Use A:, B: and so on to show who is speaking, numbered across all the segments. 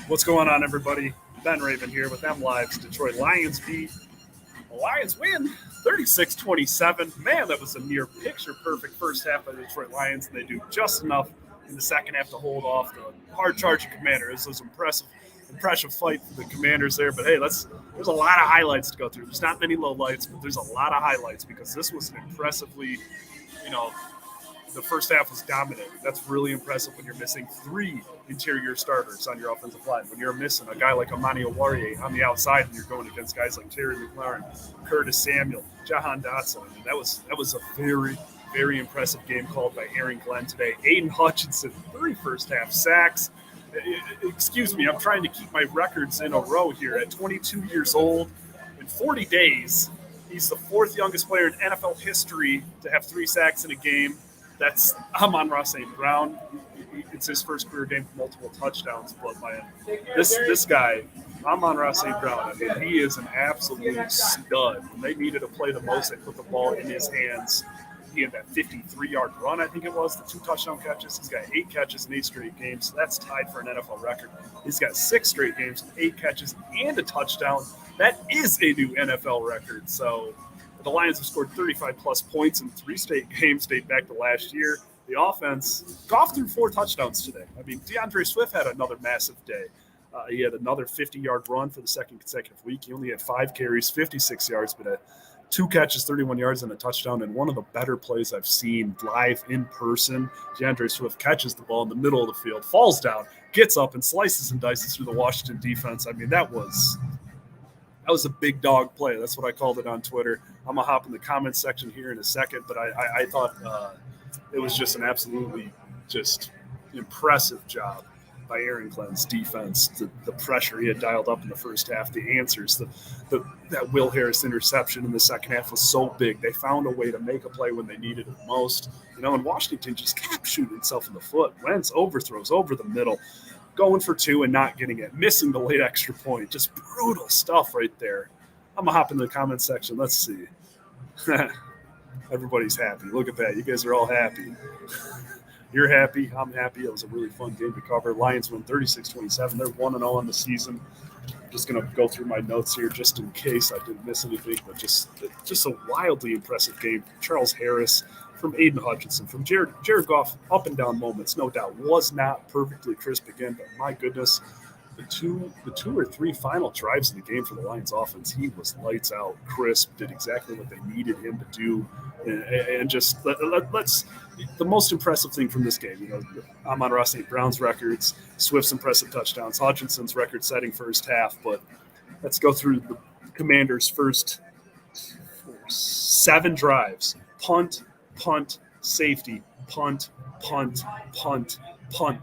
A: What's going on, everybody? Ben Raven here with M Live's Detroit Lions beat. The Lions win 36-27. Man, that was a near picture-perfect first half of the Detroit Lions, and they do just enough in the second half to hold off the hard-charging Commanders. It was an impressive fight for the Commanders there. But, hey, there's a lot of highlights to go through. There's not many lowlights, but there's a lot of highlights because this was an impressively, the first half was dominating. That's really impressive when you're missing three interior starters on your offensive line. When you're missing a guy like Amani Owarriye on the outside and you're going against guys like Terry McLaurin, Curtis Samuel, Jahan Dotson. I mean, that was a very, very impressive game called by Aaron Glenn today. Aidan Hutchinson, 3 first-half sacks. Excuse me, I'm trying to keep my records in a row here. At 22 years old, in 40 days, he's the 4th youngest player in NFL history to have 3 sacks in a game. That's Amon-Ra St. Brown. It's his first career game with multiple touchdowns. But this guy, Amon-Ra St. Brown, I mean, he is an absolute stud. When they needed to play the most, they put the ball in his hands. He had that 53-yard run, I think it was, the 2 touchdown catches. He's got 8 catches in 8 straight games. So that's tied for an NFL record. He's got 6 straight games, 8 catches, and a touchdown. That is a new NFL record. So the Lions have scored 35-plus points in 3 straight games dating back to last year. The offense, Goff threw 4 touchdowns today. I mean, DeAndre Swift had another massive day. He had another 50-yard run for the second consecutive week. He only had 5 carries, 56 yards, but 2 catches, 31 yards, and a touchdown. And one of the better plays I've seen live in person, DeAndre Swift catches the ball in the middle of the field, falls down, gets up, and slices and dices through the Washington defense. I mean, that was a big dog play. That's what I called it on Twitter. I'm going to hop in the comments section here in a second, but I thought it was just an absolutely just impressive job by Aaron Glenn's defense. The pressure he had dialed up in the first half, the answers, that Will Harris interception in the second half was so big. They found a way to make a play when they needed it most. And Washington just kept shooting itself in the foot. Wentz overthrows over the middle, going for 2 and not getting it, missing the late extra point. Just brutal stuff right there. I'm going to hop into the comments section. Let's see. Everybody's happy. Look at that. You guys are all happy. You're happy. I'm happy. It was a really fun game to cover. Lions win 36-27. They're 1-0 on the season. I'm just going to go through my notes here just in case I didn't miss anything, but just a wildly impressive game from Charles Harris, from Aidan Hutchinson, from Jared Goff, up and down moments, no doubt. Was not perfectly crisp again, but my goodness, the two or 3 final drives in the game for the Lions offense, he was lights out, crisp, did exactly what they needed him to do, and just let's the most impressive thing from this game, Amon-Ra St. Brown's records, Swift's impressive touchdowns, Hutchinson's record-setting first half, but let's go through the Commanders' first 7 drives. Punt, safety, punt.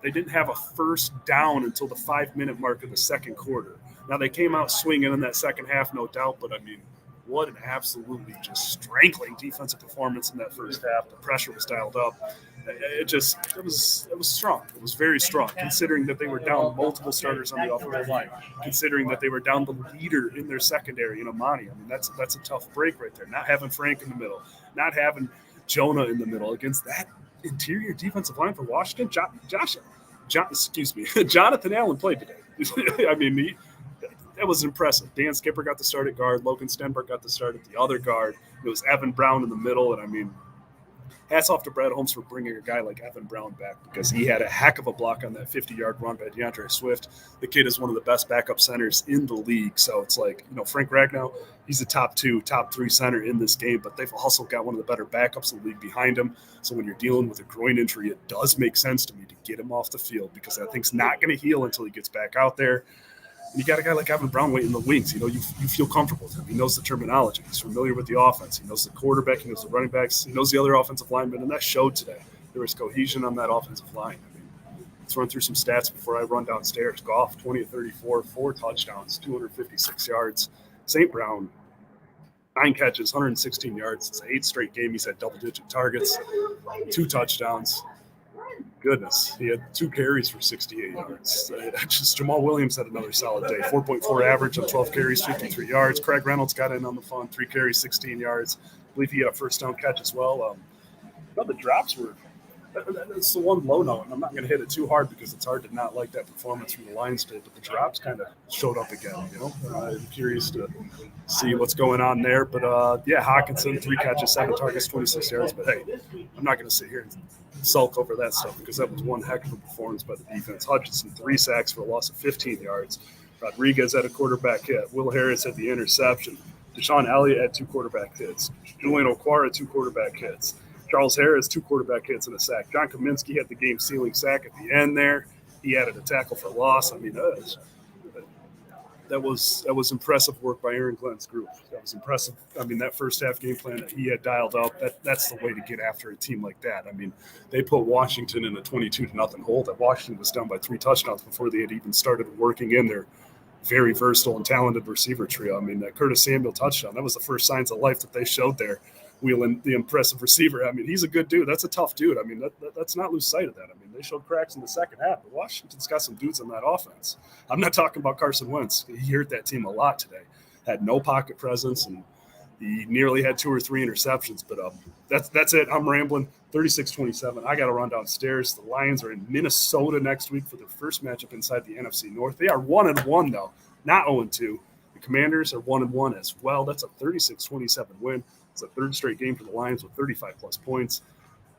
A: They didn't have a first down until the 5-minute mark of the second quarter. Now, they came out swinging in that second half, no doubt, but, I mean, what an absolutely just strangling defensive performance in that first half. The pressure was dialed up. It was strong. It was very strong, considering that they were down multiple starters on the offensive line, considering that they were down the leader in their secondary, Amani. I mean, that's a tough break right there. Not having Frank in the middle, not having Jonah in the middle against that interior defensive line for Washington. Jonathan Allen played today. I mean, that was impressive. Dan Skipper got the start at guard. Logan Stenberg got the start at the other guard. It was Evan Brown in the middle. And, I mean, hats off to Brad Holmes for bringing a guy like Evan Brown back because he had a heck of a block on that 50-yard run by DeAndre Swift. The kid is one of the best backup centers in the league. So it's like, Frank Ragnow, he's a top 3 center in this game, but they've also got one of the better backups in the league behind him. So when you're dealing with a groin injury, it does make sense to me to get him off the field because that thing's not going to heal until he gets back out there. And you got a guy like Evan Brown waiting in the wings. You feel comfortable with him. He knows the terminology. He's familiar with the offense. He knows the quarterback. He knows the running backs. He knows the other offensive linemen, and that showed today. There was cohesion on that offensive line. I mean, let's run through some stats before I run downstairs. Goff, 20-34, 4 touchdowns, 256 yards. St. Brown, 9 catches, 116 yards. It's an 8th straight game. He's had double-digit targets, 2 touchdowns. Goodness, he had 2 carries for 68 yards. Jamal Williams had another solid day, 4.4 average on 12 carries, 53 yards. Craig Reynolds got in on the fun, 3 carries, 16 yards. I believe he had a first down catch as well. The drops were That's the one low note, and I'm not going to hit it too hard because it's hard to not like that performance from the Lions today. But the drops kind of showed up again. I'm curious to see what's going on there. But yeah, Hawkinson, 3 catches, 7 targets, 26 yards. But hey, I'm not going to sit here and sulk over that stuff because that was one heck of a performance by the defense. Hutchinson, 3 sacks for a loss of 15 yards. Rodriguez had a quarterback hit. Will Harris had the interception. Deshaun Elliott had 2 quarterback hits. Julian Okwara, 2 quarterback hits. Charles Harris, 2 quarterback hits and a sack. John Kaminsky had the game-sealing sack at the end there. He added a tackle for loss. I mean, that was impressive work by Aaron Glenn's group. That was impressive. I mean, that first half game plan that he had dialed up, that's the way to get after a team like that. I mean, they put Washington in a 22-0 hole. That Washington was down by 3 touchdowns before they had even started working in their very versatile and talented receiver trio. I mean, that Curtis Samuel touchdown, that was the first signs of life that they showed there. Wheeling, the impressive receiver. I mean, he's a good dude. That's a tough dude. I mean, let's not lose sight of that. I mean, they showed cracks in the second half, but Washington's got some dudes on that offense. I'm not talking about Carson Wentz. He hurt that team a lot today. Had no pocket presence, and he nearly had 2 or 3 interceptions. But that's it. I'm rambling. 36-27. I got to run downstairs. The Lions are in Minnesota next week for their first matchup inside the NFC North. They are 1-1, though, not 0-2. The Commanders are 1-1 as well. That's a 36-27 win. It's a 3rd straight game for the Lions with 35-plus points.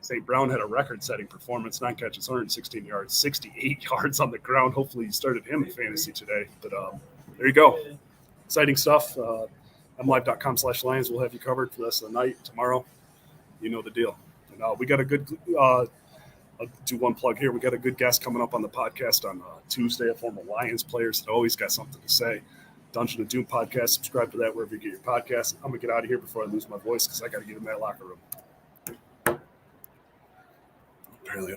A: St. Brown had a record-setting performance, 9 catches, 116 yards, 68 yards on the ground. Hopefully you started him in fantasy today. But there you go. Exciting stuff. MLive.com/Lions will have you covered for the rest of the night. Tomorrow, you know the deal. And we got a good I'll do one plug here. We got a good guest coming up on the podcast on Tuesday, a former Lions player that always got something to say. Dungeon of Doom podcast. Subscribe to that wherever you get your podcasts. I'm going to get out of here before I lose my voice because I got to get in that locker room. Apparently,